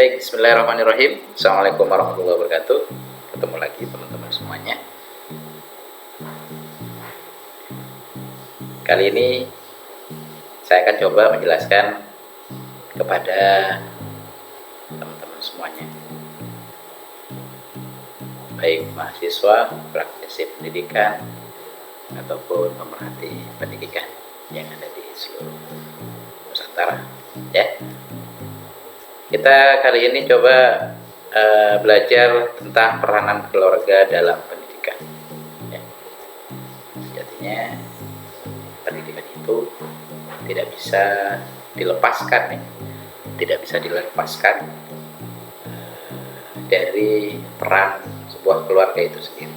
Baik, bismillahirrahmanirrahim. Assalamualaikum warahmatullahi wabarakatuh. Ketemu lagi teman-teman semuanya. Kali ini saya akan coba menjelaskan kepada teman-teman semuanya, baik mahasiswa, praktisi pendidikan, ataupun pemerhati pendidikan yang ada di seluruh Nusantara. Ya, kita kali ini coba belajar tentang peranan keluarga dalam pendidikan. Ya. Sejatinya pendidikan itu tidak bisa dilepaskan, tidak bisa dilepaskan dari peran sebuah keluarga itu sendiri.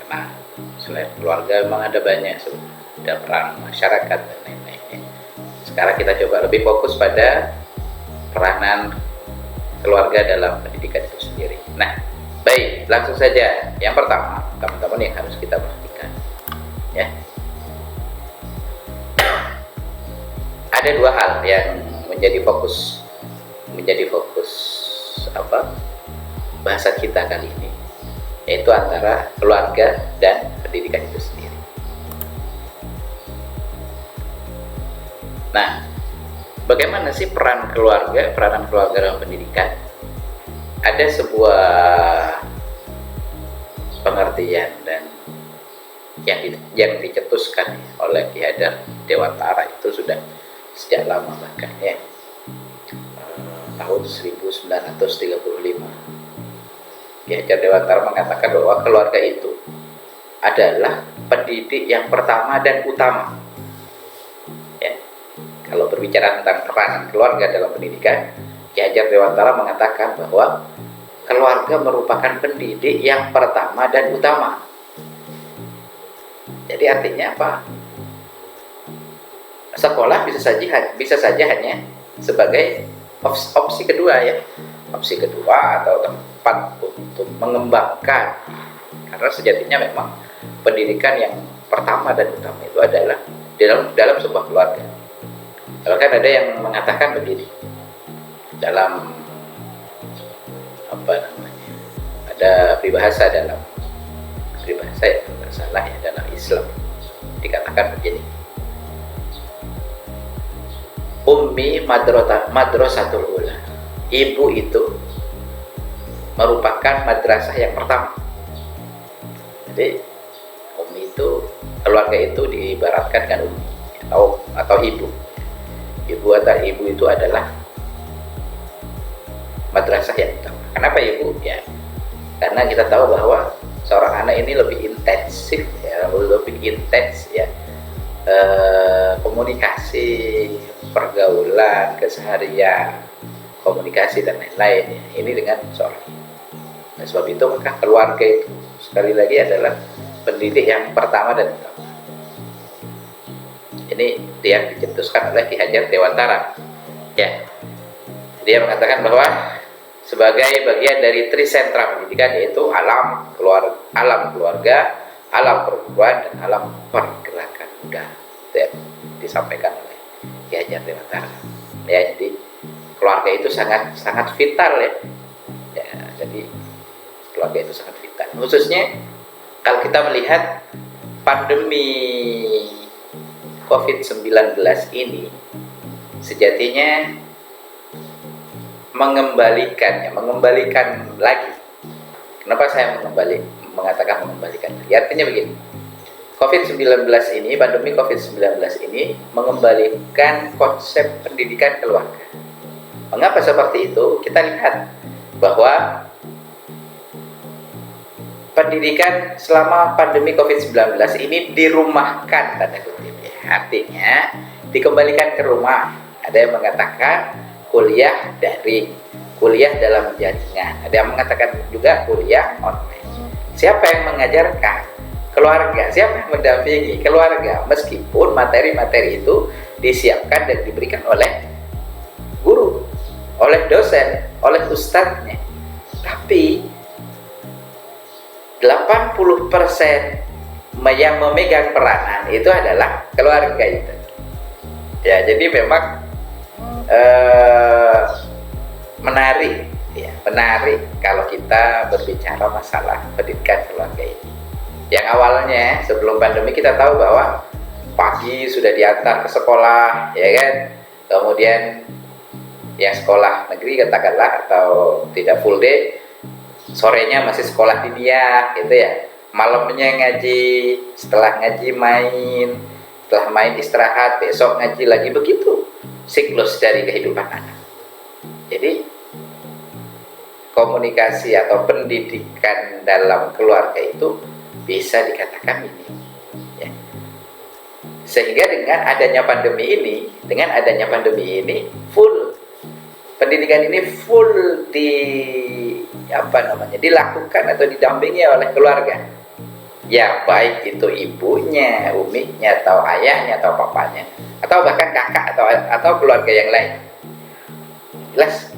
Karena selain keluarga memang ada banyak, ada peran masyarakat dan lain-lain. Sekarang kita coba lebih fokus pada peranan keluarga dalam pendidikan itu sendiri. Nah, baik, langsung saja. Yang pertama, teman-teman yang harus kita perhatikan, ya, ada dua hal yang menjadi fokus bahasa kita kali ini, yaitu antara keluarga dan pendidikan itu sendiri. Nah, bagaimana sih peranan keluarga dalam pendidikan? Ada sebuah pengertian dan yang dicetuskan oleh Ki Hajar Dewantara itu sudah sejak lama, bahkan ya tahun 1935. Ki Hajar Dewantara mengatakan bahwa keluarga itu adalah pendidik yang pertama dan utama. Kalau berbicara tentang peranan keluarga dalam pendidikan, Ki Hajar Dewantara mengatakan bahwa keluarga merupakan pendidik yang pertama dan utama. Jadi artinya apa? Sekolah bisa saja hanya sebagai opsi kedua, ya, opsi kedua atau tempat untuk mengembangkan. Karena sejatinya memang pendidikan yang pertama dan utama itu adalah dalam sebuah keluarga. Bahkan ada yang mengatakan begini, dalam ada peribahasa dalam peribahasa ya, tidak salah ya, dalam Islam dikatakan begini, ummi madrasatul ula, ibu itu merupakan madrasah yang pertama. Jadi ummi itu, keluarga itu diibaratkan dengan ummi atau ibu. Ibu itu adalah madrasah yang utama. Kenapa ibu? Ya, karena kita tahu bahwa seorang anak ini lebih intens ya, komunikasi, pergaulan, keseharian, komunikasi dan lain-lain ya, ini dengan seorang. Nah, sebab itu maka keluarga itu sekali lagi adalah pendidik yang pertama dan utama. Ini dia dicetuskan oleh Ki Hajar Dewantara. Ya, dia mengatakan bahwa sebagai bagian dari trisentra pendidikan, yaitu alam keluarga, alam perguruan, dan alam pergerakan budaya. Itu yang disampaikan oleh Ki Hajar Dewantara. Ya, jadi keluarga itu sangat vital ya. Ya, jadi keluarga itu sangat vital. Khususnya kalau kita melihat pandemi COVID-19 ini sejatinya mengembalikan lagi. Kenapa saya mengatakan mengembalikan lagi? Artinya begini, pandemi COVID-19 ini mengembalikan konsep pendidikan keluarga. Mengapa seperti itu? Kita lihat bahwa pendidikan selama pandemi COVID-19 ini dirumahkan, tanda kutip. Artinya dikembalikan ke rumah. Ada yang mengatakan kuliah daring, kuliah dalam jaringan. Ada yang mengatakan juga kuliah online. Siapa yang mengajarkan? Keluarga. Siapa yang mendampingi? Keluarga. Meskipun materi-materi itu disiapkan dan diberikan oleh guru, oleh dosen, oleh ustadznya, tapi 80% yang memegang peranan itu adalah keluarga itu. Ya, jadi memang menarik, ya, menarik kalau kita berbicara masalah pendidikan keluarga ini. Yang awalnya sebelum pandemi kita tahu bahwa pagi sudah diantar ke sekolah, ya kan, kemudian yang sekolah negeri katakanlah atau tidak full day, sorenya masih sekolah diniyah gitu ya, malamnya ngaji, setelah ngaji main, setelah main istirahat, besok ngaji lagi, begitu siklus dari kehidupan anak. Jadi komunikasi atau pendidikan dalam keluarga itu bisa dikatakan ini, ya. Sehingga dengan adanya pandemi ini full pendidikan ini full dilakukan atau didampingi oleh keluarga, ya, baik itu ibunya, uminya, atau ayahnya, atau papanya, atau bahkan kakak atau keluarga yang lain. Jelas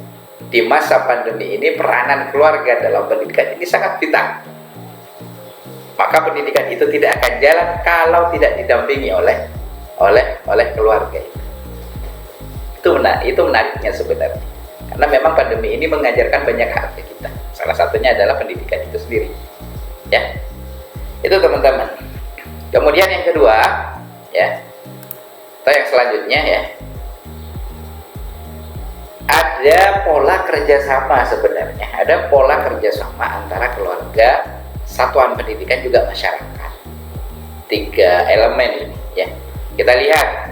di masa pandemi ini peranan keluarga dalam pendidikan ini sangat vital. Maka pendidikan itu tidak akan jalan kalau tidak didampingi oleh keluarga itu. Itu menariknya sebenarnya. Karena memang pandemi ini mengajarkan banyak hal ke kita. Salah satunya adalah pendidikan itu sendiri. Ya. Itu teman-teman. Kemudian yang kedua, ya. Atau yang selanjutnya, ya. Ada pola kerjasama sebenarnya. Ada pola kerjasama antara keluarga, satuan pendidikan, juga masyarakat. 3 elemen ini, ya. Kita lihat,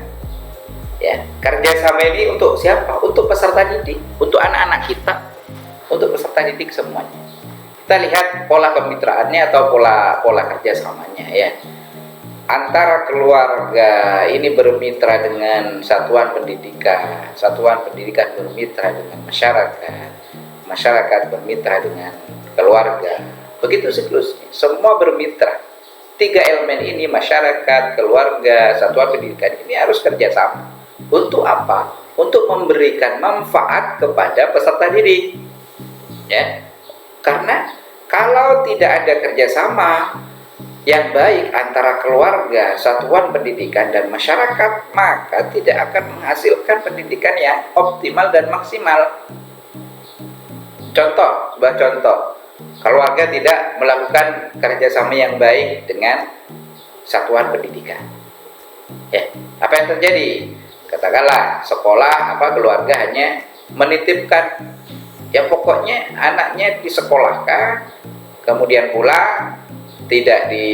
ya, kerjasama ini untuk siapa? Untuk peserta didik, untuk anak-anak kita, untuk peserta didik semuanya. Kita lihat pola kemitraannya atau pola kerjasamanya, ya. Antara keluarga ini bermitra dengan satuan pendidikan bermitra dengan masyarakat, masyarakat bermitra dengan keluarga. Begitu siklusnya, semua bermitra. 3 elemen ini, masyarakat, keluarga, satuan pendidikan, ini harus kerjasama. Untuk apa? Untuk memberikan manfaat kepada peserta didik, ya. Karena kalau tidak ada kerjasama yang baik antara keluarga, satuan pendidikan, dan masyarakat, maka tidak akan menghasilkan pendidikan yang optimal dan maksimal. Contoh, keluarga tidak melakukan kerjasama yang baik dengan satuan pendidikan, ya, apa yang terjadi? Katakanlah sekolah keluarga hanya menitipkan, ya, pokoknya anaknya disekolahkan, kemudian pulang tidak di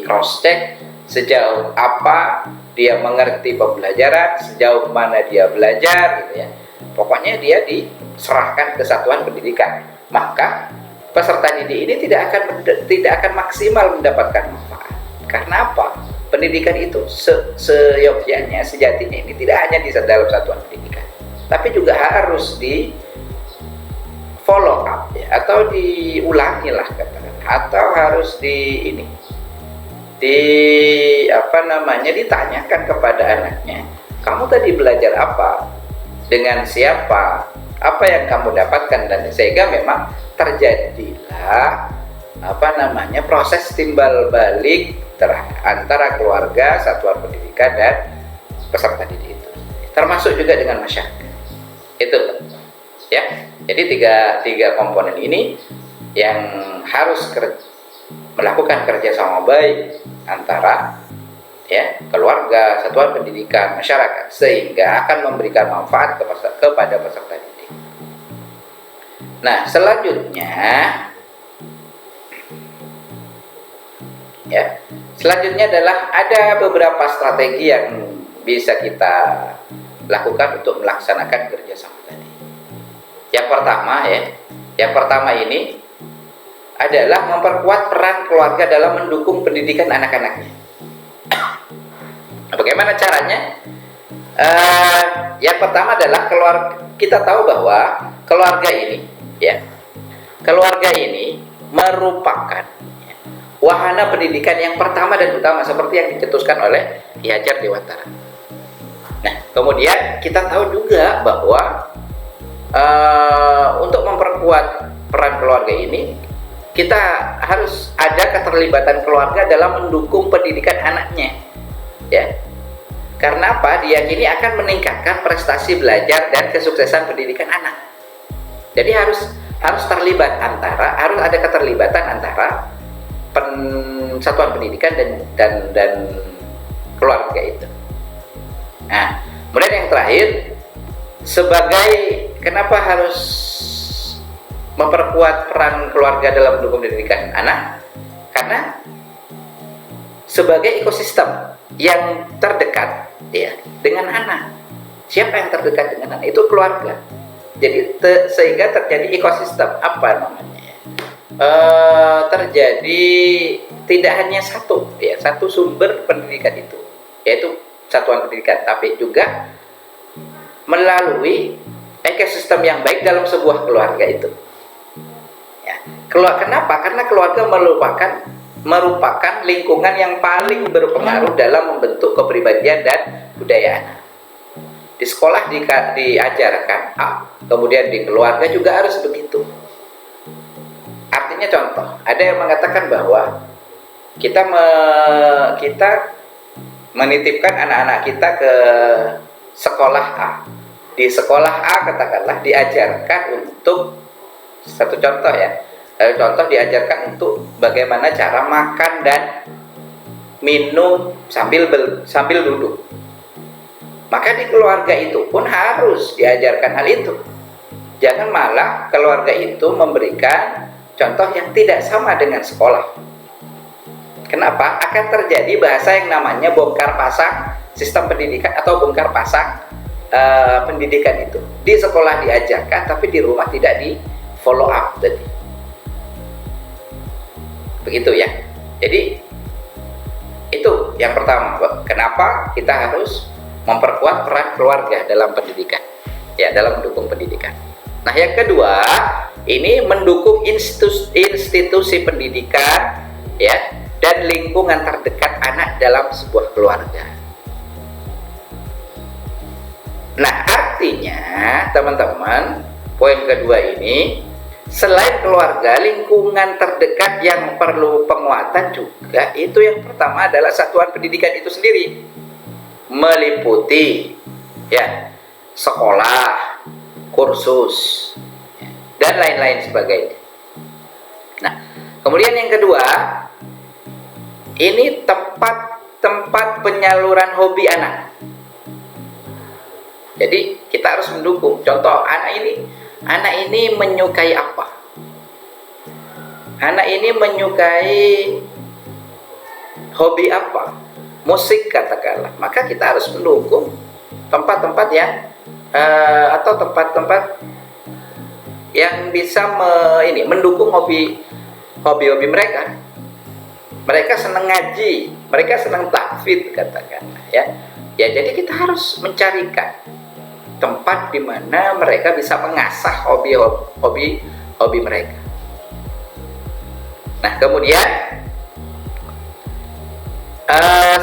cross check sejauh apa dia mengerti pembelajaran, sejauh mana dia belajar, gitu ya. Pokoknya dia diserahkan ke satuan pendidikan, maka peserta didik ini tidak akan maksimal mendapatkan manfaat. Karena apa? Pendidikan itu seyogyanya, sejatinya ini tidak hanya di dalam satuan pendidikan, tapi juga harus di follow up, ya, atau diulangi lah katakan, atau harus ditanyakan kepada anaknya, kamu tadi belajar apa, dengan siapa, apa yang kamu dapatkan, dan sehingga memang terjadilah proses timbal balik antara keluarga, satuan pendidikan, dan peserta didik itu, termasuk juga dengan masyarakat. Itu, ya. Jadi tiga komponen ini yang harus melakukan kerjasama baik antara, ya, keluarga, satuan pendidikan, masyarakat, sehingga akan memberikan manfaat kepada peserta didik. Nah, selanjutnya, ya, adalah ada beberapa strategi yang bisa kita lakukan untuk melaksanakan kerjasama tadi. Yang pertama ini adalah memperkuat peran keluarga dalam mendukung pendidikan anak-anaknya. Bagaimana caranya? Yang pertama adalah kita tahu bahwa keluarga ini merupakan wahana pendidikan yang pertama dan utama, seperti yang dicetuskan oleh Ki Hajar Dewantara. Nah, kemudian kita tahu juga bahwa untuk memperkuat peran keluarga ini, kita harus ada keterlibatan keluarga dalam mendukung pendidikan anaknya, ya. Karena apa? Diyakini akan meningkatkan prestasi belajar dan kesuksesan pendidikan anak. Jadi harus harus ada keterlibatan antara satuan pendidikan dan keluarga itu. Nah, kemudian yang terakhir, sebagai kenapa harus memperkuat peran keluarga dalam mendukung pendidikan anak? Karena sebagai ekosistem yang terdekat ya dengan anak. Siapa yang terdekat dengan anak? Itu keluarga. Jadi sehingga terjadi ekosistem apa namanya? Terjadi tidak hanya satu sumber pendidikan itu, yaitu satuan pendidikan, tapi juga melalui ekosistem yang baik dalam sebuah keluarga itu. Ya. Kenapa? Karena keluarga merupakan lingkungan yang paling berpengaruh dalam membentuk kepribadian dan budaya anak. Di sekolah diajarkan A, kemudian di keluarga juga harus begitu. Artinya contoh, ada yang mengatakan bahwa kita menitipkan anak-anak kita ke sekolah A. Di sekolah A katakanlah diajarkan untuk satu contoh ya. Contoh diajarkan untuk bagaimana cara makan dan minum sambil duduk. Maka di keluarga itu pun harus diajarkan hal itu. Jangan malah keluarga itu memberikan contoh yang tidak sama dengan sekolah. Kenapa? Akan terjadi bahasa yang namanya bongkar pasang sistem pendidikan atau bongkar pasang pendidikan itu. Di sekolah diajarkan, tapi di rumah tidak di follow up tadi. Begitu ya. Jadi itu yang pertama. Kenapa kita harus memperkuat peran keluarga dalam pendidikan, ya, dalam mendukung pendidikan. Nah, yang kedua, ini mendukung institusi pendidikan, ya, dan lingkungan terdekat anak dalam sebuah keluarga. Nah, artinya teman-teman, poin kedua ini, selain keluarga, lingkungan terdekat yang perlu penguatan juga, itu yang pertama adalah satuan pendidikan itu sendiri, meliputi ya sekolah, kursus, dan lain-lain sebagainya. Nah, kemudian yang kedua, ini tempat penyaluran hobi anak. Jadi kita harus mendukung. Contoh, anak ini menyukai apa? Anak ini menyukai hobi apa? Musik katakanlah. Maka kita harus mendukung tempat-tempat yang atau tempat-tempat yang bisa mendukung hobi mereka. Mereka senang ngaji, mereka senang tahfidz katakanlah ya. Ya, jadi kita harus mencarikan tempat di mana mereka bisa mengasah hobi mereka. Nah, kemudian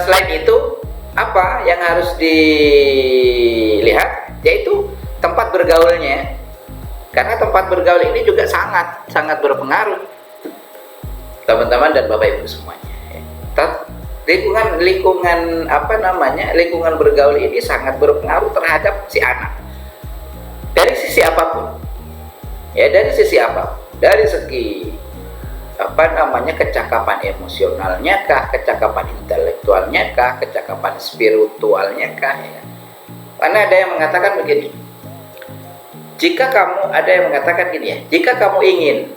selain itu apa yang harus dilihat, yaitu tempat bergaulnya, karena tempat bergaul ini juga sangat berpengaruh, teman-teman dan bapak ibu semuanya. Lingkungan bergaul ini sangat berpengaruh terhadap si anak dari sisi apapun, ya, dari segi kecakapan emosionalnya kah, kecakapan intelektualnya kah, kecakapan spiritualnya kah, ya. Karena ada yang mengatakan begini, jika kamu ingin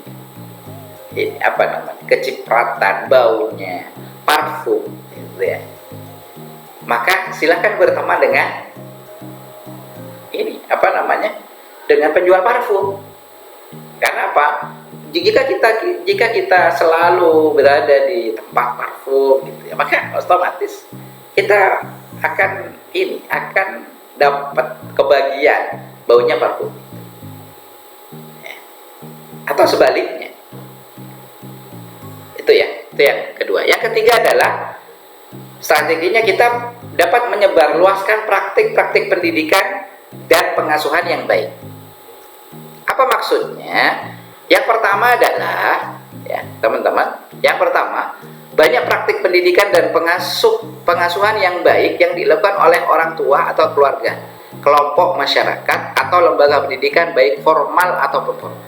kecipratan baunya parfum, gitu ya, maka silakan berteman dengan dengan penjual parfum. Karena apa? Jika kita selalu berada di tempat parfum, gitu ya, maka otomatis kita akan dapat kebagian baunya parfum, ya. Atau sebaliknya. Itu yang kedua. Yang ketiga adalah strateginya kita dapat menyebarluaskan praktik-praktik pendidikan dan pengasuhan yang baik. Apa maksudnya? Yang pertama adalah, ya teman-teman, banyak praktik pendidikan dan pengasuhan yang baik yang dilakukan oleh orang tua atau keluarga, kelompok masyarakat atau lembaga pendidikan baik formal ataupun formal.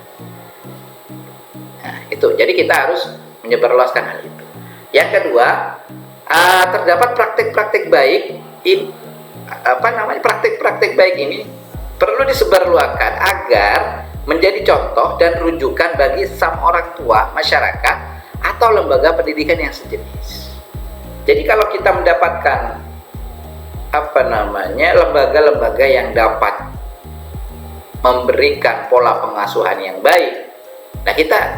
Nah, itu. Jadi kita harus menyebarluaskan hal itu. Yang kedua, terdapat praktik-praktik baik praktik-praktik baik ini perlu disebarluaskan agar menjadi contoh dan rujukan bagi sang orang tua, masyarakat, atau lembaga pendidikan yang sejenis. Jadi kalau kita mendapatkan lembaga-lembaga yang dapat memberikan pola pengasuhan yang baik, nah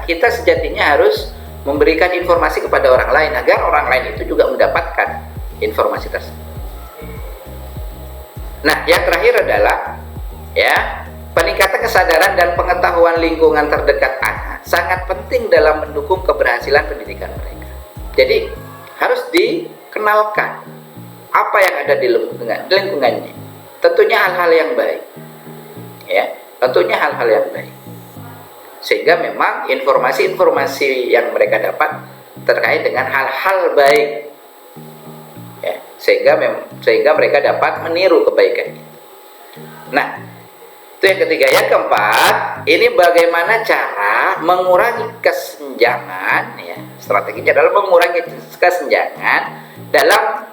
kita sejatinya harus memberikan informasi kepada orang lain agar orang lain itu juga mendapatkan informasi tersebut. Nah, yang terakhir adalah peningkatan kesadaran dan pengetahuan lingkungan terdekat anak sangat penting dalam mendukung keberhasilan pendidikan mereka. Jadi harus dikenalkan apa yang ada di lingkungannya. Tentunya hal-hal yang baik, tentunya hal-hal yang baik. Sehingga memang informasi-informasi yang mereka dapat terkait dengan hal-hal baik, sehingga mereka dapat meniru kebaikan. Nah, itu yang ketiga. Yang keempat, ini bagaimana cara mengurangi kesenjangan, strateginya adalah mengurangi kesenjangan dalam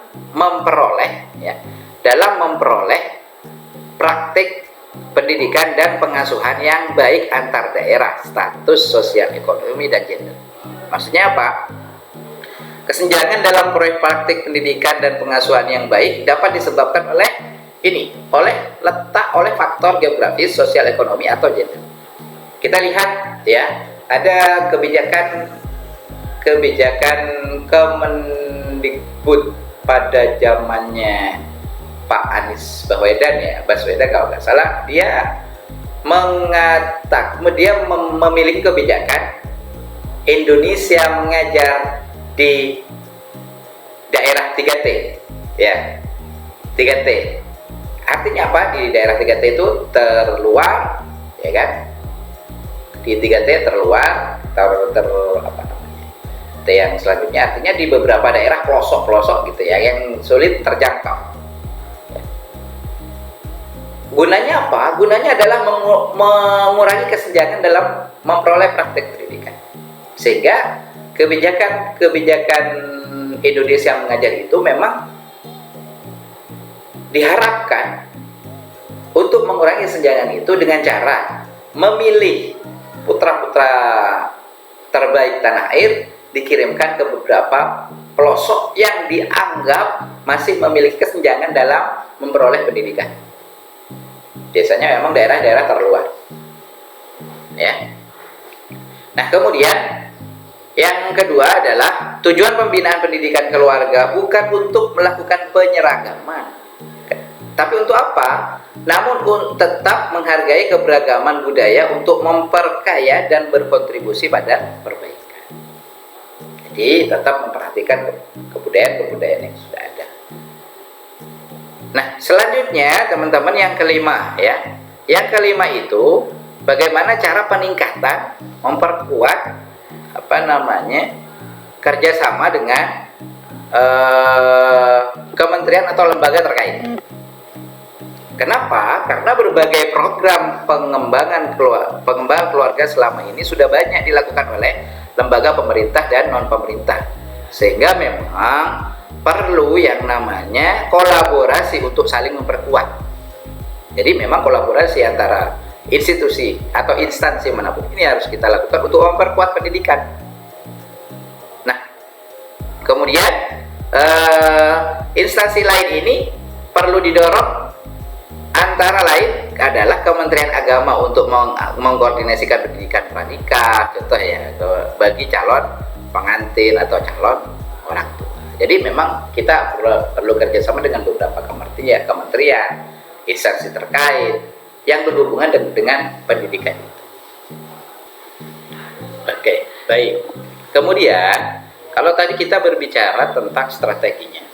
memperoleh praktik pendidikan dan pengasuhan yang baik antar daerah, status sosial ekonomi dan gender. Maksudnya apa? Kesenjangan dalam proyek praktik pendidikan dan pengasuhan yang baik dapat disebabkan oleh faktor geografis, sosial ekonomi atau gender. Kita lihat ada kebijakan Kemendikbud pada zamannya Pak Anies Baswedan kalau nggak salah, dia memiliki kebijakan Indonesia mengajar di daerah 3T, 3T. Artinya apa? Di daerah 3T itu terluar, di 3T terluar, T yang selanjutnya artinya di beberapa daerah pelosok-pelosok yang sulit terjangkau. Gunanya apa? Gunanya adalah mengurangi kesenjangan dalam memperoleh praktik pendidikan. Sehingga kebijakan Indonesia mengajar itu memang diharapkan untuk mengurangi kesenjangan itu dengan cara memilih putra-putra terbaik tanah air dikirimkan ke beberapa pelosok yang dianggap masih memiliki kesenjangan dalam memperoleh pendidikan. Biasanya memang daerah-daerah terluar. Nah, kemudian yang kedua adalah tujuan pembinaan pendidikan keluarga bukan untuk melakukan penyeragaman, tapi untuk apa? Namun tetap menghargai keberagaman budaya untuk memperkaya dan berkontribusi pada perbaikan. Jadi tetap memperhatikan kebudayaan yang sudah ada. Nah, selanjutnya teman-teman yang kelima Yang kelima itu bagaimana cara peningkatan memperkuat kerjasama dengan kementerian atau lembaga terkait. Kenapa? Karena berbagai program pengembangan keluarga selama ini sudah banyak dilakukan oleh lembaga pemerintah dan non pemerintah, sehingga memang perlu yang namanya kolaborasi untuk saling memperkuat. Jadi memang kolaborasi antara institusi atau instansi manapun ini harus kita lakukan untuk memperkuat pendidikan. Nah, kemudian instansi lain ini perlu didorong, antara lain adalah Kementerian Agama untuk mengkoordinasikan pendidikan pranikah, contoh bagi calon pengantin atau calon orang tua. Jadi memang kita perlu kerjasama dengan beberapa kementerian, instansi terkait yang berhubungan dengan pendidikan itu. Oke, baik. Kemudian kalau tadi kita berbicara tentang strateginya,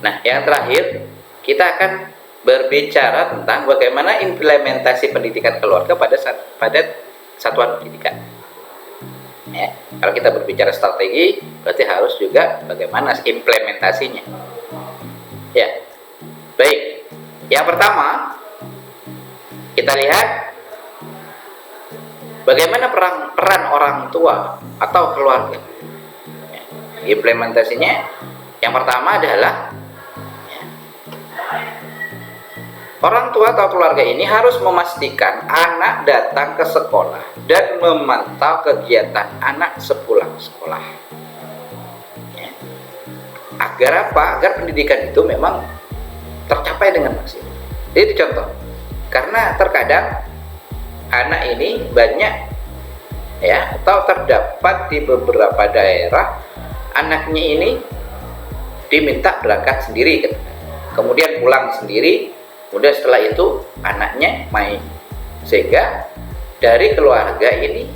nah yang terakhir kita akan berbicara tentang bagaimana implementasi pendidikan keluarga pada satuan pendidikan. Kalau kita berbicara strategi, berarti harus juga bagaimana implementasinya. Baik. Yang pertama, Kita lihat bagaimana peran orang tua atau keluarga. Implementasinya yang pertama adalah orang tua atau keluarga ini harus memastikan anak datang ke sekolah dan memantau kegiatan anak sepulang sekolah. Agar apa? Agar pendidikan itu memang tercapai dengan maksimal. Jadi contoh, karena terkadang anak ini banyak ya, atau terdapat di beberapa daerah anaknya ini diminta berangkat sendiri, kemudian pulang sendiri, kemudian setelah itu anaknya main, sehingga dari keluarga ini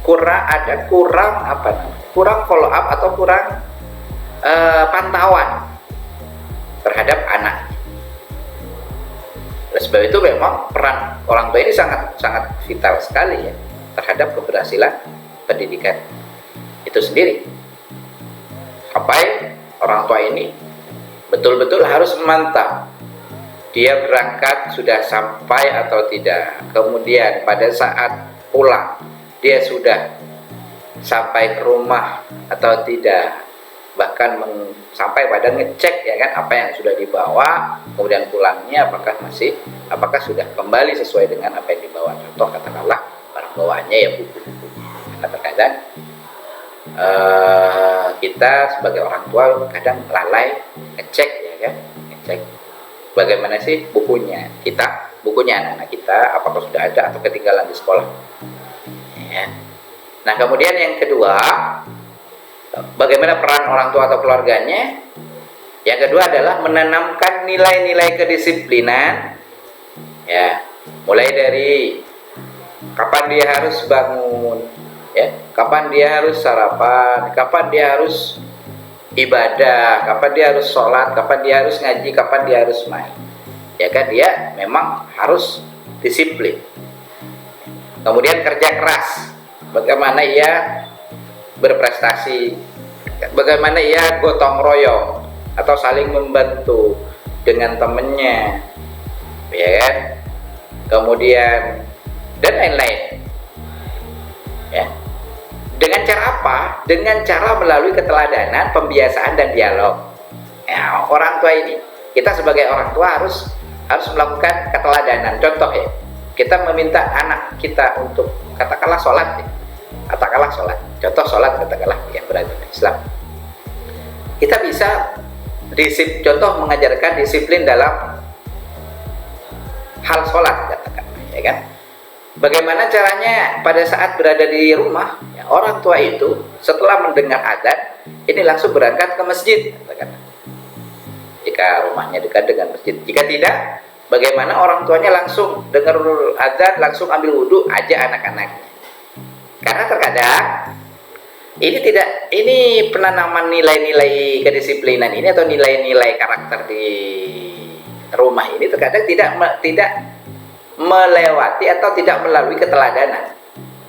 kurang follow up atau kurang pantauan terhadap anak. Oleh sebab itu memang peran orang tua ini sangat vital sekali ya terhadap keberhasilan pendidikan itu sendiri. Sampai orang tua ini betul-betul harus memantau dia berangkat sudah sampai atau tidak, kemudian pada saat pulang dia sudah sampai ke rumah atau tidak, bahkan sampai pada ngecek ya kan apa yang sudah dibawa, kemudian pulangnya apakah sudah kembali sesuai dengan apa yang dibawa. Contoh katakanlah barang bawaannya ya buku-bukunya, karena terkadang kita sebagai orang tua kadang lalai ngecek ya kan, ngecek bagaimana sih bukunya anak-anak kita, apakah sudah ada atau ketinggalan di sekolah ya. Nah kemudian yang kedua, bagaimana peran orang tua atau keluarganya. Yang kedua adalah menanamkan nilai-nilai kedisiplinan ya, mulai dari kapan dia harus bangun ya, kapan dia harus sarapan, kapan dia harus ibadah, kapan dia harus sholat, kapan dia harus ngaji, kapan dia harus main ya kan. Dia memang harus disiplin. Kemudian kerja keras, bagaimana ia berprestasi, bagaimana ia gotong royong atau saling membantu dengan temennya ya kan, kemudian dan lain-lain ya. Dengan cara apa? Dengan cara melalui keteladanan, pembiasaan dan dialog ya. Orang tua ini, kita sebagai orang tua harus melakukan keteladanan. Contoh ya, kita meminta anak kita untuk katakanlah sholat ya. Contoh sholat katakanlah yang beragama Islam, kita bisa contoh mengajarkan disiplin dalam hal sholat katakanlah ya kan. Bagaimana caranya pada saat berada di rumah ya, orang tua itu setelah mendengar adzan ini langsung berangkat ke masjid katakanlah, jika rumahnya dekat dengan masjid. Jika tidak, bagaimana orang tuanya langsung dengar adzan langsung ambil wudhu aja anak-anaknya. Karena terkadang ini penanaman nilai-nilai kedisiplinan ini atau nilai-nilai karakter di rumah ini terkadang tidak melewati atau tidak melalui keteladanan.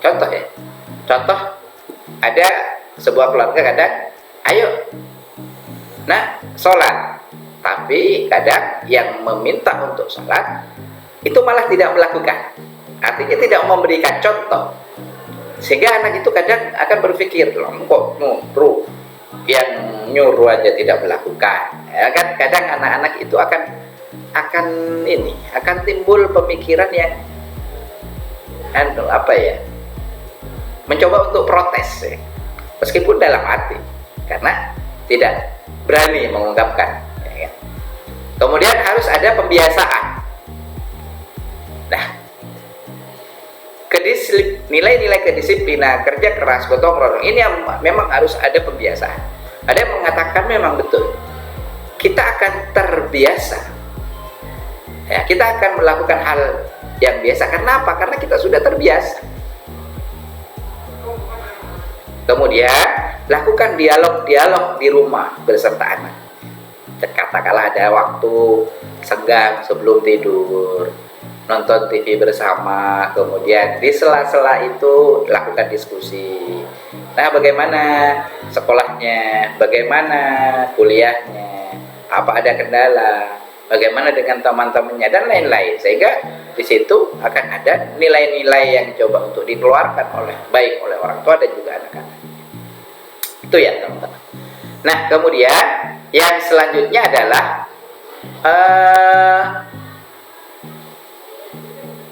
Contoh ya, ada sebuah keluarga kadang ayo nah sholat, tapi kadang yang meminta untuk sholat itu malah tidak melakukan, artinya tidak memberikan contoh, sehingga anak itu kadang akan berpikir loh kok nyuruh, yang nyuruh aja tidak melakukan ya kan. Kadang anak-anak itu akan timbul pemikiran yang mencoba untuk protes ya, meskipun dalam hati karena tidak berani mengungkapkan ya kan? Kemudian harus ada pembiasaan. Nah, nilai-nilai kedisiplinan, kerja keras, gotong royong ini yang memang harus ada pembiasaan. Ada yang mengatakan memang betul, kita akan terbiasa ya, kita akan melakukan hal yang biasa. Kenapa? Karena kita sudah terbiasa. Kemudian lakukan dialog di rumah beserta anak. Katakanlah ada waktu senggang sebelum tidur, nonton TV bersama, kemudian di sela-sela itu lakukan diskusi. Nah, bagaimana sekolahnya, bagaimana kuliahnya, apa ada kendala, bagaimana dengan teman-temannya dan lain-lain, sehingga di situ akan ada nilai-nilai yang coba untuk dikeluarkan baik oleh orang tua dan juga anak-anak. Itu ya teman-teman. Nah kemudian yang selanjutnya adalah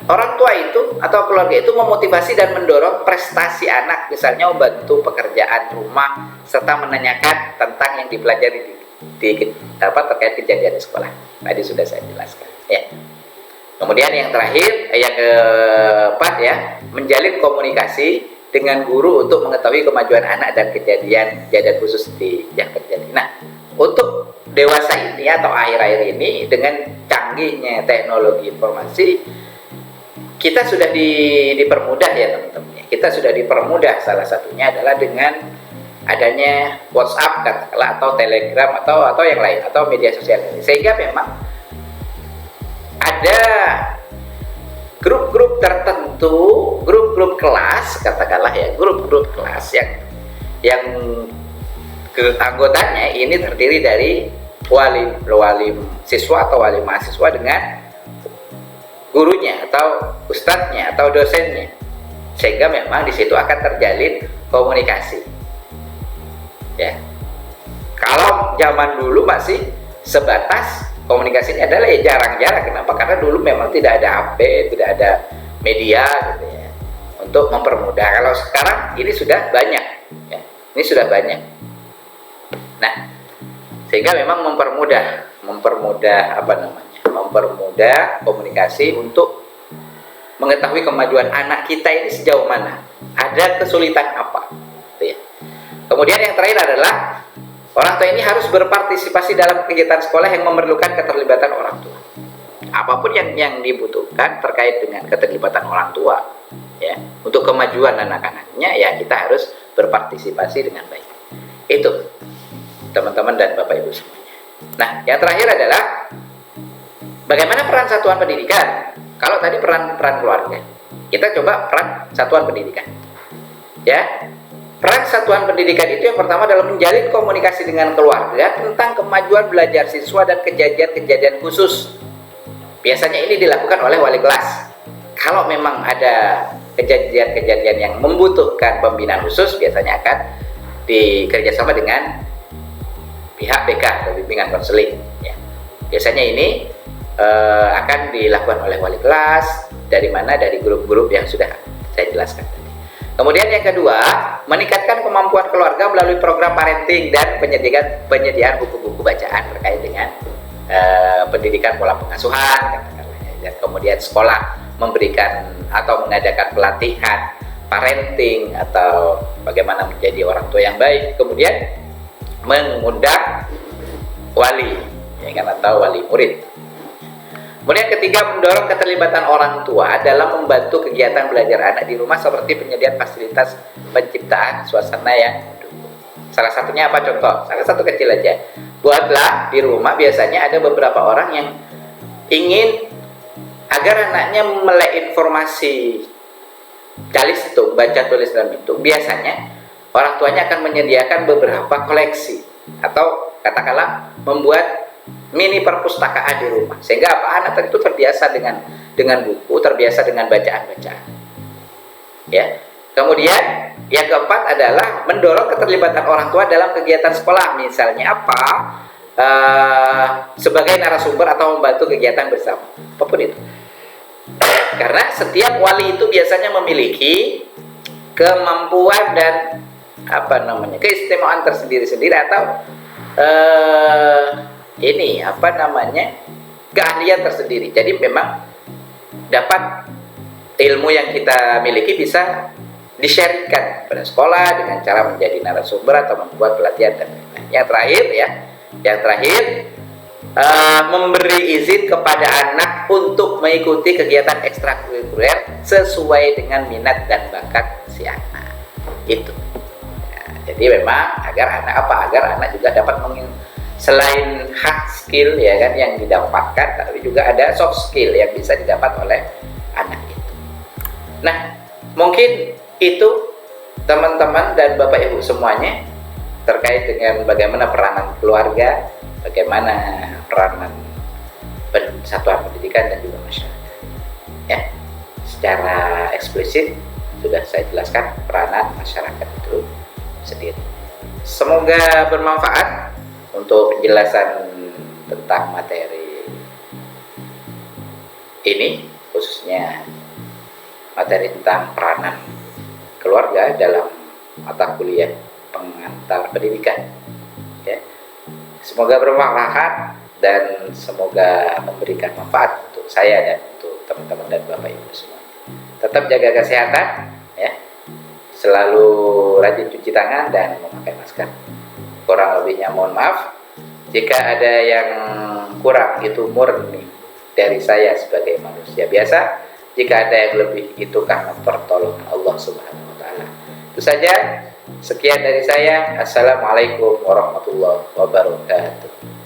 orang tua itu atau keluarga itu memotivasi dan mendorong prestasi anak, misalnya membantu pekerjaan rumah serta menanyakan tentang yang dipelajari terkait kejadian di sekolah. Tadi sudah saya jelaskan ya. Kemudian yang terakhir, yang keempat ya, menjalin komunikasi dengan guru untuk mengetahui kemajuan anak dan kejadian khusus yang terjadi. Nah, untuk dewasa ini atau akhir-akhir ini dengan canggihnya teknologi informasi, kita sudah dipermudah ya teman-teman. Kita sudah dipermudah, salah satunya adalah dengan adanya WhatsApp katakanlah, atau Telegram atau yang lain, atau media sosial ini, sehingga memang ada grup-grup tertentu, grup-grup kelas katakanlah ya, grup-grup kelas yang anggotanya ini terdiri dari wali siswa atau wali mahasiswa dengan gurunya atau ustadznya atau dosennya, sehingga memang di situ akan terjalin komunikasi ya. Kalau zaman dulu masih sebatas komunikasinya adalah ya jarang-jarang. Kenapa? Karena dulu memang tidak ada HP, tidak ada media gitu ya, untuk mempermudah. Kalau sekarang ini sudah banyak ya, ini sudah banyak. Nah, sehingga memang mempermudah komunikasi untuk mengetahui kemajuan anak kita ini sejauh mana, ada kesulitan apa gitu ya. Kemudian yang terakhir adalah orang tua ini harus berpartisipasi dalam kegiatan sekolah yang memerlukan keterlibatan orang tua. Apapun yang dibutuhkan terkait dengan keterlibatan orang tua ya, untuk kemajuan anak-anaknya ya, kita harus berpartisipasi dengan baik. Itu teman-teman dan Bapak Ibu semuanya. Nah, yang terakhir adalah bagaimana peran satuan pendidikan. Kalau tadi peran keluarga, kita coba peran satuan pendidikan ya. Peran satuan pendidikan itu yang pertama adalah menjalin komunikasi dengan keluarga tentang kemajuan belajar siswa dan kejadian-kejadian khusus. Biasanya ini dilakukan oleh wali kelas. Kalau memang ada kejadian-kejadian yang membutuhkan pembinaan khusus, biasanya akan dikerjasama dengan pihak BK atau bimbingan konseling ya. Biasanya ini akan dilakukan oleh wali kelas, dari grup-grup yang sudah saya jelaskan. Kemudian yang kedua, meningkatkan kemampuan keluarga melalui program parenting dan penyediaan buku-buku bacaan terkait dengan pendidikan pola pengasuhan, dan kemudian sekolah memberikan atau mengadakan pelatihan parenting atau bagaimana menjadi orang tua yang baik, kemudian mengundang wali ya kan, atau wali murid. Kemudian ketiga, mendorong keterlibatan orang tua dalam membantu kegiatan belajar anak di rumah seperti penyediaan fasilitas penciptaan suasana yang mendukung. Salah satunya apa contoh? Salah satu kecil aja. Buatlah di rumah, biasanya ada beberapa orang yang ingin agar anaknya melek informasi calistung, baca tulis dalam itu. Biasanya orang tuanya akan menyediakan beberapa koleksi atau katakanlah membuat mini perpustakaan di rumah, sehingga anak itu terbiasa dengan buku, terbiasa dengan bacaan-bacaan ya. Kemudian yang keempat adalah mendorong keterlibatan orang tua dalam kegiatan sekolah, misalnya apa, sebagai narasumber atau membantu kegiatan bersama, apapun itu. Karena setiap wali itu biasanya memiliki kemampuan dan keistimewaan tersendiri-sendiri atau keahlian tersendiri. Jadi memang dapat ilmu yang kita miliki bisa di-sharekan pada sekolah dengan cara menjadi narasumber atau membuat pelatihan dan lain-lain. Yang terakhir memberi izin kepada anak untuk mengikuti kegiatan ekstrakurikuler sesuai dengan minat dan bakat si anak. Itu. Ya, jadi memang agar anak juga dapat selain hard skill ya kan yang didapatkan, tapi juga ada soft skill yang bisa didapat oleh anak itu. Nah, mungkin itu teman-teman dan Bapak Ibu semuanya terkait dengan bagaimana peranan keluarga, bagaimana peranan satuan pendidikan dan juga masyarakat. Ya, secara eksplisit sudah saya jelaskan peranan masyarakat itu sendiri. Semoga bermanfaat untuk penjelasan tentang materi ini, khususnya materi tentang peranan keluarga dalam mata kuliah pengantar pendidikan. Ya. Semoga bermanfaat dan semoga memberikan manfaat untuk saya dan untuk teman-teman dan Bapak Ibu semua. Tetap jaga kesehatan, ya. Selalu rajin cuci tangan dan memakai masker. Kurang lebihnya mohon maaf. Jika ada yang kurang itu murni dari saya sebagai manusia biasa. Jika ada yang lebih itu karena pertolongan Allah Subhanahu wa taala. Itu saja. Sekian dari saya. Assalamualaikum warahmatullahi wabarakatuh.